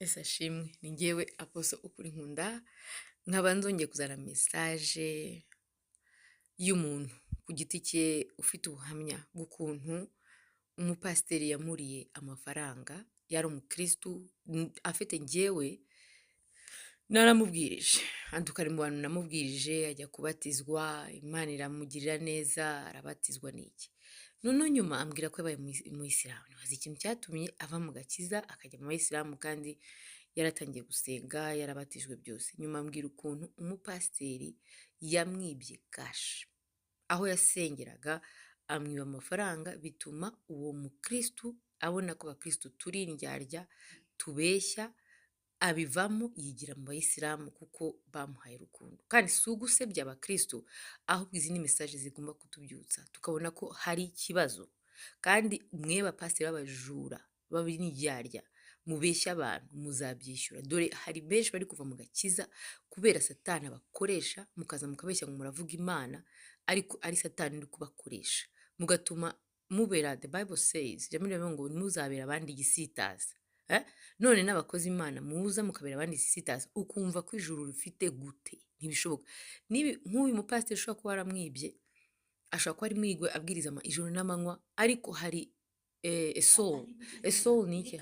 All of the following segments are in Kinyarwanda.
Ese ashimwe ni njyewe Apostle ukuri nkunda nkaba nzongeye kuzana message y'umuntu ku giti cye ufite ubuhamya bw'ukuntu umupasiteri yamuriye amafaranga yari umukristu afite njyewe naramubwirije andukari mu bantu namubwirije ajya kubatizwa Imana iramugirira neza arabatizwa n'iki noneho nyuma ambwira ko yabaye mu Isilamu nibaza ikintu cyatumye ava mu gakiza akajya mu Isilamu kandi yaratangiye gusenga yarabatijwe byose nyuma ambwira ukuntu umupasiteri yamwibye kashi aho yasengeraga amwiba amafaranga bituma uwo mukristu abona ko abakristu turi indyarya tubeshya abivamo yigira mu Bayisilamu kuko bamuhaye urukundo kandi si ugusebya abakristu ahubwo izi ni message zigomba kutubyutsa tukabona ko hari ikibazo kandi mwe bapasiteri b'abajura b'indyarya mubeshya abantu muzabyishyura dore hari benshi bari kuva mu gakiza kubera satani abakoresha mukaza mukabeshya ngo muravuga Imana ariko ari satani uri kubakoresha mugatuma mubera the Bible says jamira ngo muzabera abandi igisitaza none n'abakozi Imana muza mukabera abandi igisitaza ukumva ko ijuru rifite gute ntibishoboka nibi nk'uyu mupasiteri ushobora kuba yaramwibye ashobora kuba ari mwigwe abwiriza ijoro n'amanywa ariko hari soul ni iki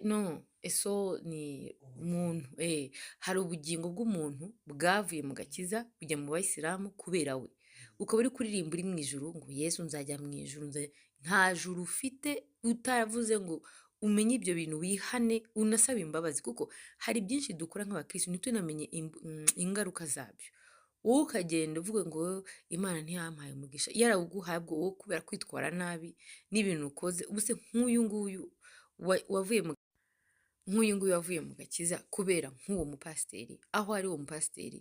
no eso ni umuntu hari ubugingo bw'umuntu bwavuye mu gakiza bujya mu Bayisilamu kubera we ukaba uri kuririmba uri mu ijuru ngo Yesu nzajya mu ijuru nta juru ufite utavuze ngo umenye ibyo bintu wihane unasaba imbabazi kuko hari byinshi dukora nk'abakristo ntitunamenye ingaruka zabyo wowe ukagenda uvuga ngo Imana ntiyampaye umugisha yarawuguhaye ubwo wowe kubera kwitwara nabi n'ibintu ukoze ubuse nk'uyu nguyu wavuye mu gakiza kubera nk'uwo mupasiteri aho ari uwo mupasiteri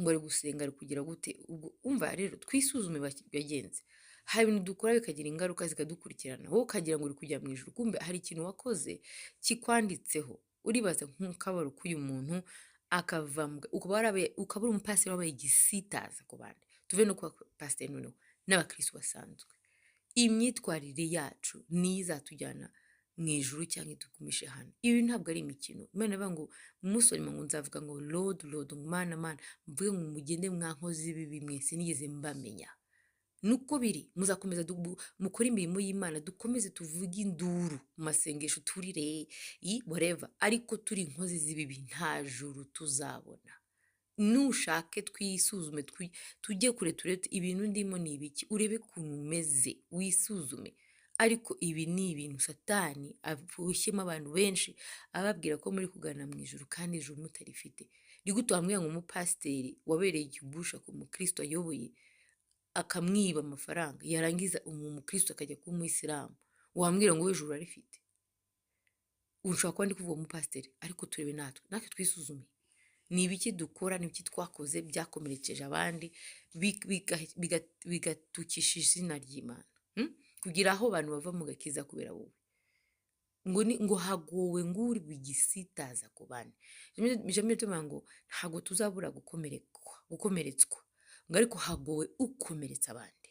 ngo ari gusenga ari kugira gute ubwo umva rero twisuzume bagenzi hari ibintu dukora bikagira ingaruka zikadukurikirana wowe ukagira ngo uri kujya mu ijuru kumbe hari ikintu wakoze kikwanditseho uribaza nk'akabaro k'uyu muntu akava ukaba uri umupasiteri wabaye igisitaza ku bandi tuve no kuba pasiteri noneho n'abakristo basanzwe imyitwarire yacu niyo izatujyana mu ijuru cyangwa itugumishe hano ibi ntabwo ari imikino Imana ivuga ngo umusore ngo nzavuga ngo Lord mana mvuge ngo mugende mwankozi z'ibibi mwese nigeze mbamenya nuko biri muzakomeza mukora imirimo y'Imana dukomeze tuvuge induru mu masengesho turire whatever ariko turi inkozi z'ibibi nta juru tuzabona nushake twisuzume tujye kure turete ibintu ndimo ni ibiki urebe kuntu umeze wisuzume ariko ibi ni ibintu satani abushyemo abantu benshi ababwira ko muri kugana mu ijuru kandi ijuru mutarifite ni gute wambwira ngo umupasiteri wabereye ikigusha ku mukristo ayoboye akamwiba amafaranga yarangiza umukristo akajya kuba umuyisilamu wambwira ngo ijuru arifite ushobora kuba ndi kuvuga umupasiteri ariko turebe natwe twisuzume ni ibiki dukora ni ibiki twakoze byakomerekeje abandi bigatukisha izina ry'Imana kugira aho abantu bava mu gakiza kubera wowe ngo hagowe nguri bigisitaza ku bandi ijambo ry'Imana ngo ntago tuzabura gukomeretswa ngo ariko hagowe ukomeretsa abandi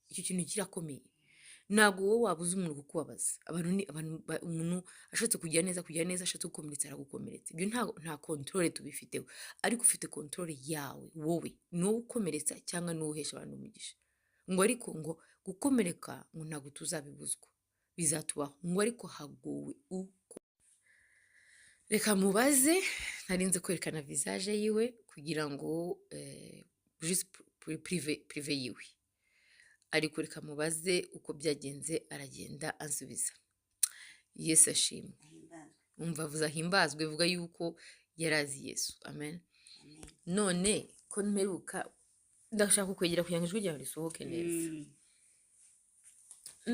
icyo kintu kirakomeye ntabwo wowe wabuze umuntu kukubabaza umuntu ashatse kugira neza ashatse gukomeretsa aragukomeretsa ibyo nta controle tubifiteho ariko ufite controle yawe wowe ni wowe ukomeretsa cyangwa ni wowe uhesha abantu umugisha ngo ariko ngo gukomereka ngo ntabwo tuzabibuzwa bizatubaho ngo ariko hagowe reka mubaze narinze kwerekana visage yiwe kugira ngo juste prive yiwe ariko reka mubaze uko byagenze aragenda ansubiza Yesu ashimwe umva avuze ahimbazwe bivuga yuko yarazi Yesu amen none ko mperuka ndashaka kwegera kugira ngo ijwi ryawe risohoke neza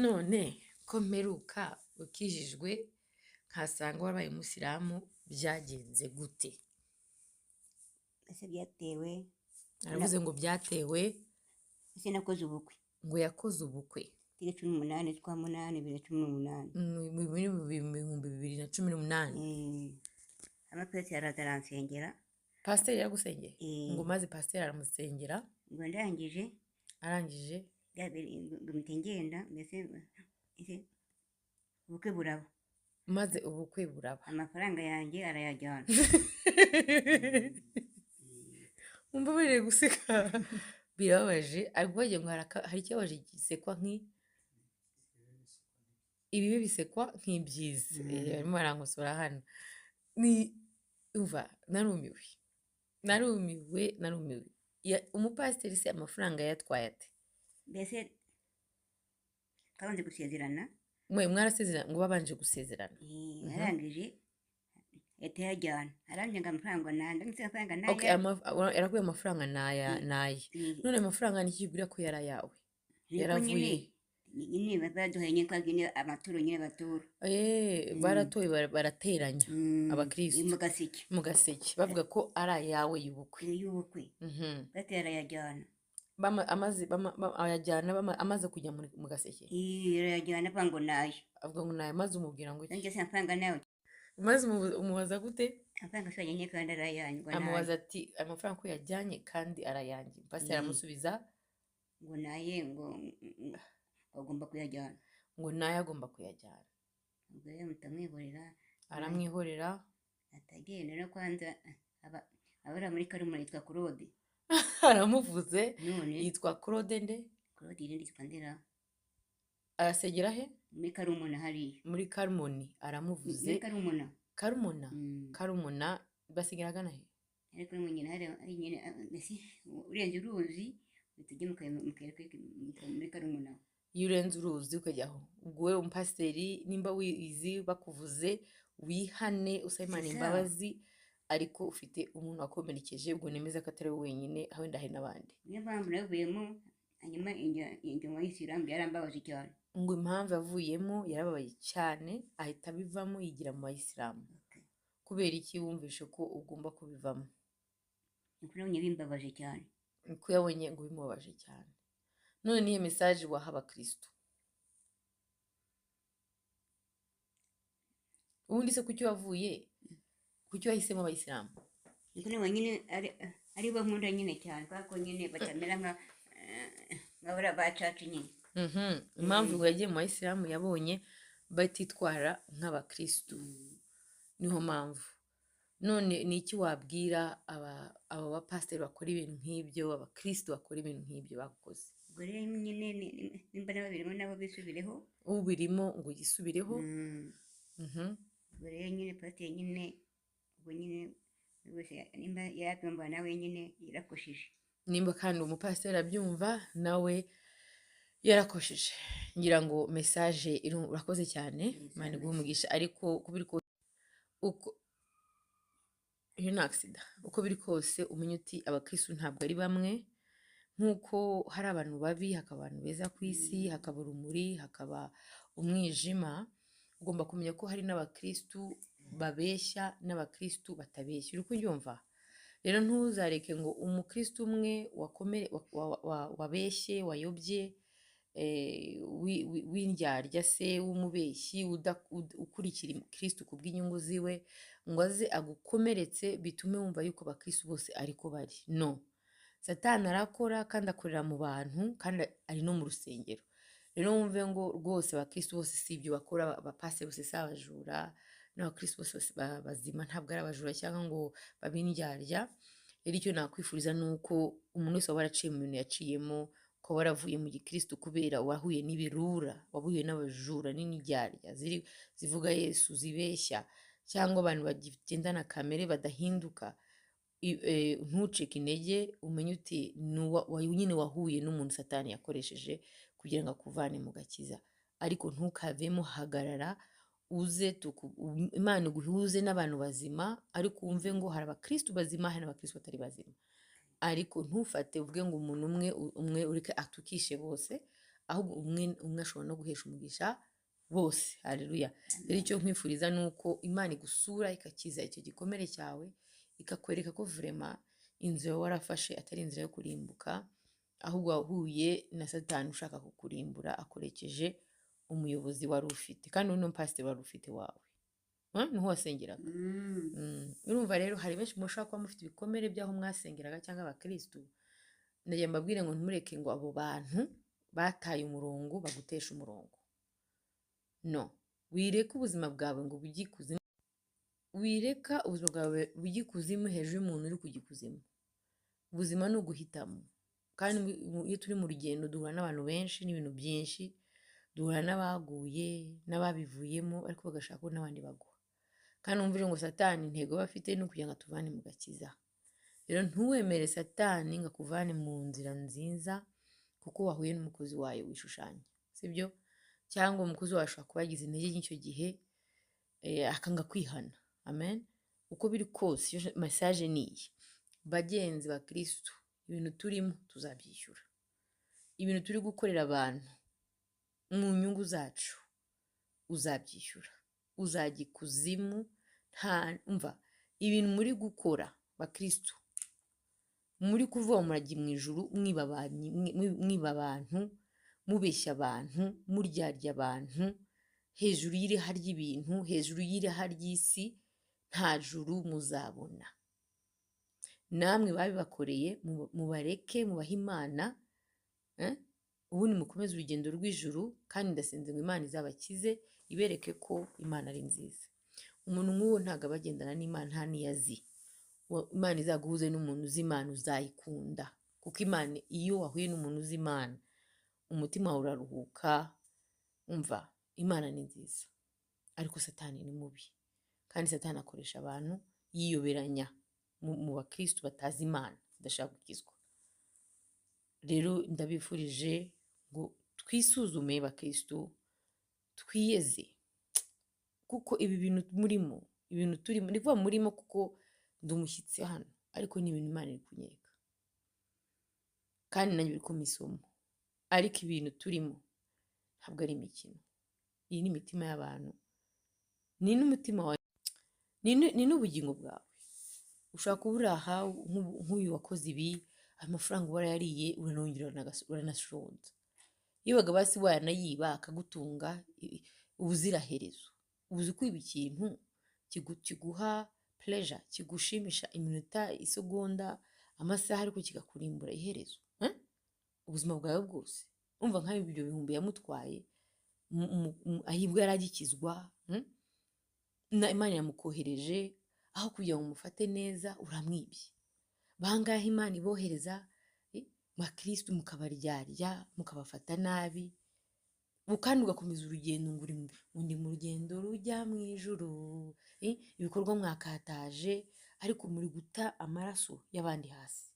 none ko mperuka ukijijwe nkasanga warabaye umusilamu byagenze gute ese byatewe aravuze ngo byatewe ese nakoze ubukwe ngo yakoze ubukwe 18/8/2018 mu 2018 amapesi arazaransengera pasiteri yagusengeye ngo maze pasiteri aramusengera ngo ndangije arangije ngumite ngenda mbese ubukwe buraba maze ubukwe buraba. amafaranga yanjye arayajyana. Mumbabarire guseka birababaje ariko wagira ngo hari ikibabaje gisekwa ibibi bisekwa nk'ibyiza. Barimo barankosora hano. Umva narumiwe. Umupasiteri se amafaranga yatwaye ate? mbese twabanje gusezerana, Mwarasezerana ngo babanje gusezerana? arangije leta yajyana arambye ngo amafaranga ndamutse amafaranga Okay, yarakuye amafaranga naye. None amafaranga ni ikigurira ko yari ayawe? Yaravuye nyine baduhaye nyine kwa nyine amaturo nyine batura. Baratoye barateranya abakristo mu gaseke bavuga ko ari ayawe y'ubukwe. batera arayajyana. Ayajyana amaze kujya mu gaseke. Arayajyana avuga ngo nayo. Avuga ngo nayo, maze umubwira ngo nanjye se amafaranga nayo. maze umubaza gute? amafaranga se yajyanye kandi arayanjye. Amubaza ati amafaranga ko yajyanye kandi arayanjye. Pasiteri aramusubiza ngo naye ngo agomba kuyajyana. ngo naye agomba kuyajyana. ubwo rero mutamwihorera. Aramwihorera. atagenda no kwanza abara muri Karumuna yitwa Claude. Aramuvuze. Yitwa Claude nde? Claude irindi yitwa Ndera. Arasegera he? muri Karumuna hariya. muri Karumoni aramuvuze. muri Karumuna basigera gana he? ariko nyine hari nyine urenze uruzi tujye muri Karumuna. Iyo urenze uruzi ukajyaho, ubwo wowe umupasiteri nimba wizi bakuvuze wihane usaba Imana imbabazi, ariko ufite umuntu wakomerekeje, ubwo nemeza ko atari we wenyine, wenda hari n'abandi. niyo mpamvu navuyemo hanyuma injya mu Bayisilamu yarambabaje cyane. Ngo impamvu yavuyemo yarababaye cyane ahita abivamo yigira mu Bayisilamu. Kubera iki wumvishe ko ugomba kubivamo? nuko nabonye bimbabaje cyane. Nuko yabonye ngo bimubabaje cyane. None niyo message waha abakristo? Ubundi se kuki wavuye? Kuki wahisemo Abayisilamu? nuko nabonye nyine ari bo nkunda nyine cyane kuko nyine batamera nk'abara bacaca nyine. Impamvu yagiye mu Bayisilamu yabonye batitwara nk'abakristo. Niho mpamvu. None ni iki wabwira aba bapasiteri bakora ibintu nk'ibyo, abakristo bakora ibintu nk'ibyo bakoze? ubwo rero nyine nimba n'ababirimo nabo bisubireho. Ubirimo ngo yisubireho. ubwo rero nyine pasiteri nyine ubwo nyine wese nimba yabyumva nawe nyine yarakosheje. Nimba kandi umupasiteri abyumva nawe yarakosheje. Ngira ngo message urakoze cyane, Imana iguhe umugisha. Ariko uko iyo ni accident, uko biri kose umenye uti abakristo ntabwo ari bamwe. Nk'uko hari abantu babi, hakaba abantu beza ku isi, hakaba urumuri, hakaba umwijima, ugomba kumenya ko hari n'abakristo babeshya n'abakristo batabeshya. Uri kubyumva? Rero ntuzareke ngo umukristo umwe wabeshye, wayobye, w'indyarya se, w'umubeshyi, ukurikira kristo kubw'inyungu ziwe, ngo aze agukomeretse bitume wumva yuko abakristo bose ariko bari. No. Satani arakora kandi akorera mu bantu kandi ari no mu rusengero. Rero wumve ngo rwose abakristo bose si ibyo bakora, abapasiteri bose si abajura, n'abakristo bose bazima ntabwo ari abajura cyangwa ngo babindyarya. Rero icyo nakwifuriza ni uko umuntu wese waba waraciye mu bintu yaciyemo, ko waravuye mu gikristo kubera wahuye n'ibirura, wahuye n'abajura n'indyarya zivuga Yesu, zibeshya, cyangwa abantu bagendana kamere badahinduka. Ntucike intege, umenye uti nyine wahuye n'umuntu Satani yakoresheje kugira ngo akuvane mu gakiza. Ariko ntukavemo, hagarara, uze Imana iguhuze n'abantu bazima, ariko wumve ngo hari abakristo bazima, hari n'abakristo batari bazima. Ariko ntufate uvuge ngo umuntu umwe ureke atukishe bose, ahubwo umwe ashobora no guhesha umugisha bose. Haleluya. Rero icyo nkwifuriza ni uko Imana igusura ikakiza icyo gikomere cyawe, ikakwereka ko vraiment inzira warafashe atari inzira yo kurimbuka, ahubwo wahuye na Satani ushaka kukurimbura akorekeje umuyobozi wari ufite, kandi uno pasiteri wari ufite wawe. Niho wasengeraga. Urumva rero hari benshi mushaka kuba mufite ibikomere by'aho mwasengeraga cyangwa abakristo. Ndagira mbabwire ngo ntumureke ngo abo bantu bataye umurongo bagutesha umurongo. No. wireka ubuzima bwawe ngo bujye ikuzimu, wireka ubuzima bwawe bujye ikuzimu hejuru y'umuntu uri kujya ikuzimu. Ubuzima ni uguhitamo, kandi iyo turi mu rugendo duhura n'abantu benshi n'ibintu byinshi, duhura n'abaguye n'ababivuyemo ariko bagashaka ko n'abandi bagwa. Kandi wumvire ngo Satani intego aba afite ni ukugira ngo atuvane mu gakiza. Rero ntuwemere Satani ngo akuvane mu nzira nziza kuko wahuye n'umukozi wayo wishushanya, sibyo? Cyangwa umukozi wawe ashobora kuba yagize intege n'icyo gihe akanga kwihana. Amen. Uko biri kose iyo message ni iyi: bagenzi ba Kristo, ibintu turimo tuzabyishyura. Ibintu turi gukorera abantu mu nyungu zacu uzabyishyura, uzajya ikuzimu. Umva, ibintu muri gukora ba Kristo, muri kuvuga murajya mu ijuru mwiba abantu, mubeshya abantu, muryarya abantu, hejuru y'iriha ry'ibintu, hejuru y'iriha ry'isi, nta juru muzabona. Namwe babibakoreye mubareke, mubahe Imana, ubundi mukomeze urugendo rw'ijuru, kandi ndasenze ngo Imana izabakize, ibereke ko Imana ari nziza. Umuntu nk'uwo ntabwo aba agendana n'Imana, nta n'iyo azi. Imana izaguhuze n'umuntu uzi Imana, uzayikunda, kuko Imana, iyo wahuye n'umuntu uzi Imana, umutima wawe uraruhuka. Umva, Imana ni nziza, ariko Satani ni mubi, kandi Satani akoresha abantu yiyoberanya mu bakristo batazi Imana, badashaka gukizwa. Rero ndabifurije ngo twisuzume bakristo, twiyeze, kuko ibi bintu murimo, ibintu turimo, ndi kuvuga murimo kuko ndi umushyitsi hano, ariko ni ibintu Imana iri kunyereka, kandi nanjye biri kumpa isomo. Ariko ibintu turimo ntabwo ari imikino. Iyi ni imitima y'abantu, ni n'umutima wawe, ni n'ubugingo bwawe. Ushobora kuba uri aha nk'uyu wakoze ibi, amafaranga warayariye, uranongera uranashonza. Iyo baga basi wanayiba akagutunga ubuziraherezo. Ubuzi kwiba ikintu kiguha pleasure, kigushimisha iminota, isegonda, amasaha, ariko kigakurimbura iherezo. Ubuzima bwawe bwose. Umva nk'aho ibyo bihumbi yamutwaye, ahibwa yaragikizwa, na Imana yamukohereje, aho kugira ngo umufate neza uramwibye. Bangahe Imana ibohereza bakristo mukabaryarya, mukabafata nabi, kandi ugakomeza urugendo ngo undi mu rugendo rujya mu ijuru, ibikorwa mwakataje, ariko muri guta amaraso y'abandi hasi.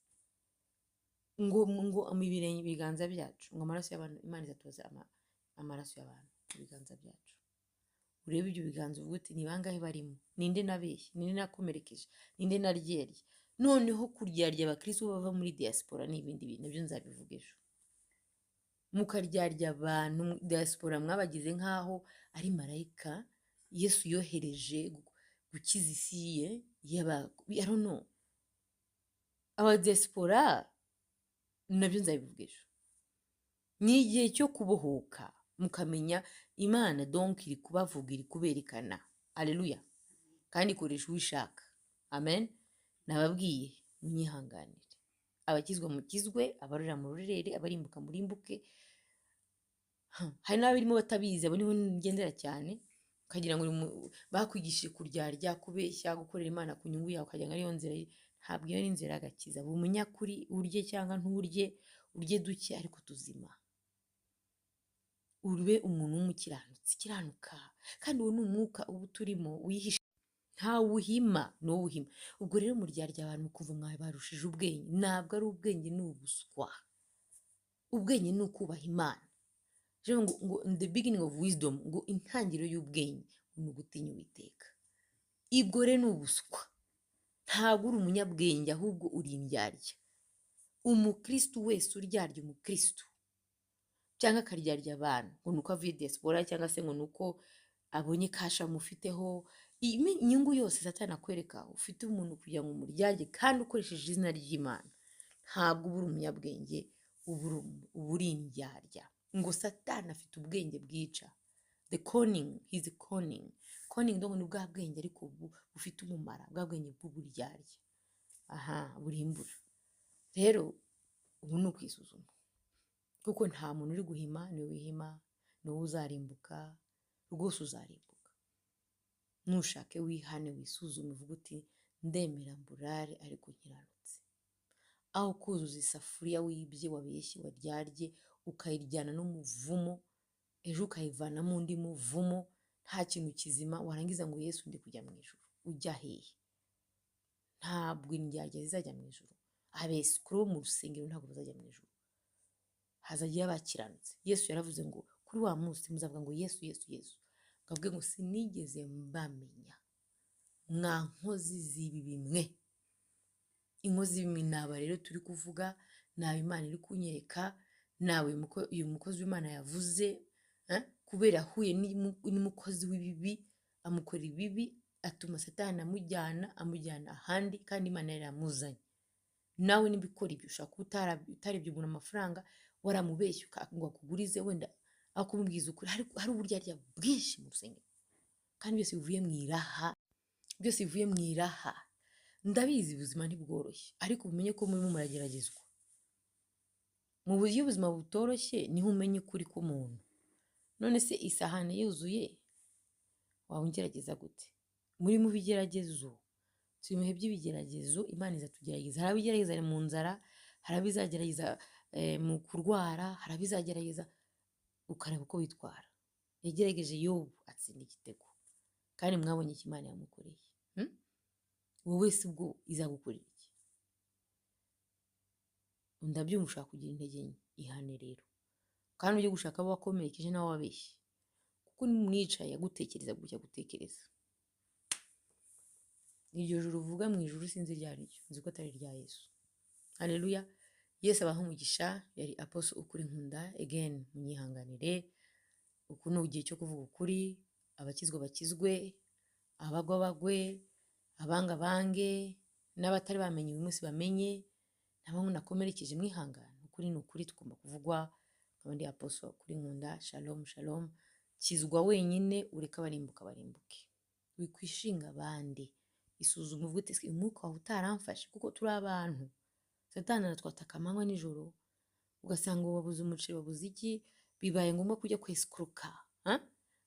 Ngo mu biganza byacu, ngo amaraso y'abantu, Imana izatoza amaraso y'abantu mu biganza byacu. Urebe ibyo biganza uvuga uti ni bangahe barimo, ninde nabeshye, ninde nakomerekeje, ninde naryerye. Noneho kuryarya abakristo bava muri diaspora n'ibindi bintu, nabyo nzabivuga ejo. Mukaryarya abantu diaspora, mwabagize nk'aho ari marayika Yesu yohereje gukiza isi ye, I don't know. Aba diaspora nabyo nzabivuga ejo. Ni igihe cyo kubohoka, mukamenya Imana donc iri kubavuga, iri kuberekana. Haleluya. Kandi ikoresha uwishaka. Amen. Nababwiye munyihanganire. Abakizwa mukizwe, abarurira mu rurere, abarimbuka murimbuke. Hari n'abirimo batabizi, abo niho ngendera cyane, ukagira ngo bakwigishije kuryarya, kubeshya, gukorera Imana ku nyungu yawe, ukagira ngo ariyo nzira. Ntabwo iyo ari inzira y'agakiza. Bumenya kuri urye cyangwa nturye, urye duke ariko tuzima. Ube umuntu w'umukiranutsi, kiranuka. Kandi uwo ni umwuka uba turimo wihisha, ntawuhima, n'uwuhima. Ubwo rero muryarya abantu kuva mwawe barushije ubwenge. Ntabwo ari ubwenge, ni ubuswa. Ubwenge ni ukubaha Imana. Ngo the beginning of wisdom, ngo intangiriro y'ubwenge ni ugutinya Uwiteka. Ibwo rero ni ubuswa. Ntabwo uri umunyabwenge, ahubwo uri indyarya. Umukristo wese uryarya umukristo, cyangwa akaryarya abantu, ngo nuko avuye diaspora, cyangwa se ngo nuko abonye kasha mufiteho, inyungu yose Satani akwereka ufite umuntu kugira ngo umuryarye, kandi ukoresheje izina ry'Imana, ntabwo uba uri umunyabwenge, uba uri indyarya. Ngo Satani afite ubwenge bwica. The cunning, he's cunning. Cunning donc ni bwa bwenge ariko bufite umumara, bwa bwenge bw'uburyarya. Burimbura. Rero ubu ni ukwisuzuma, kuko nta muntu uri guhima, niwe wihima, niwe uzarimbuka. rwose uzarimbuka. Nushake wihane wisuzume uvuga uti ndemera mburare ariko nkiranutse, aho kuzuza isafuriya wibye wabeshye waryarye ukayiryana n'umuvumo, ejo ukayivanamo undi muvumo, nta kintu kizima, warangiza ngo Yesu ndi kujya mu ijuru. Ujya hehe? Ntabwo indyarya zizajya mu ijuru, abesikuru bo mu rusengero ntabwo bazajya mu ijuru, hazajya abakiranutse. Yesu yaravuze ngo kuri wa munsi muzavuga ngo Yesu Yesu Yesu, ngavuge ngo sinigeze mbamenya mwa nkozi z'ibibi mwe. Inkozi z'ibibi naba rero turi kuvuga, naba Imana iri kunyereka, nawe uyu mukozi w'Imana yavuze, kubera ahuye n'umukozi w'ibibi amukora ibibi, atuma Satani amujyana ahandi kandi Imana yaramuzanye. Nawe nibikora ibyo, ushaka utarebye umuntu amafaranga, waramubeshye ngo akugurize, wenda akumubwiza ukuri. Hari uburyarya bwinshi mu rusengero kandi byose bivuye mu iraha, byose bivuye mu iraha. Ndabizi ubuzima ntibworoshye, ariko umenye ko murimo murageragezwa. Mu buryo ubuzima butoroshye niho umenya ukuri k'umuntu. None se isahani yuzuye waba ungerageza gute? Muri mu bigeragezo, turi mu bihe by'ibigeragezo, Imana izatugerageza. Hari abigerageza mu nzara, hari abizagerageza mu kurwara, hari abizagerageza ukareba uko witwara. Yagerageje Yobu atsinda igitego, kandi mwabonye icyo Imana yamukoreye. Wowe wese ubwo izagukorera iki? Ndabyumva ushaka kugira intege nke, ihane rero, kandi ujye gushaka abo wakomerekeje nawe wabeshye, kuko nimwicaye agutekereza gutya gutekereza. Iryo juru uvuga mu ijuru sinzi iryo ari ryo, nzi ko atari irya Yesu. Haleluya. Yesu abaha umugisha. Yari Apostle Ukuri Nkunda. Again, munyihanganire, uku ni igihe cyo kuvuga ukuri. Abakizwa bakizwe, abagwa bagwe, abanga bange, n'abatari bamenye uyu munsi bamenye, nabo nakomerekeje mwihangane. Ukuri ni ukuri, tugomba kuvugwa. Kandi Apostle Ukuri Nkunda. Shalom shalom. Kizwa wenyine, ureka barimbuka barimbuke, wikwishinga abandi. Isuzuma uvuga uti umwuka wawe utaramfashe, kuko turi abantu. Satani aratwataka amanywa nijoro, ugasanga wabuze umuceri, wabuze iki, bibaye ngombwa kujya kwesikuruka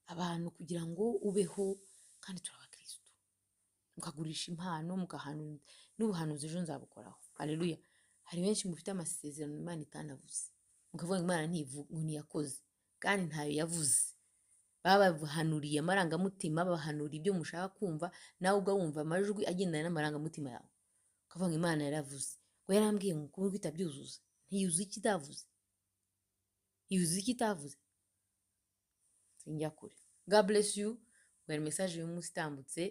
abantu kugira ngo ubeho, kandi turi abakristo. Mukagurisha impano, mugahanura n'ubuhanuzi ejo nzabukoraho. Haleluya. Hari benshi mufite amasezerano Imana itanavuze, mukavuga ngo Imana ntiyakoze, kandi ntayo yavuze. Babahanuriye amarangamutima, babahanura ibyo mushaka kumva, nawe ugawumva amajwi agendana n'amarangamutima yawe, ukavuga ngo Imana yaravuze, ngo yarambwiye ngo kuko itabyuzuza. Ntiyuzuye iki itavuze? Yuzuye iki itavuze? Sinjya kure. God bless you. Bwari message y'umunsi itambutse.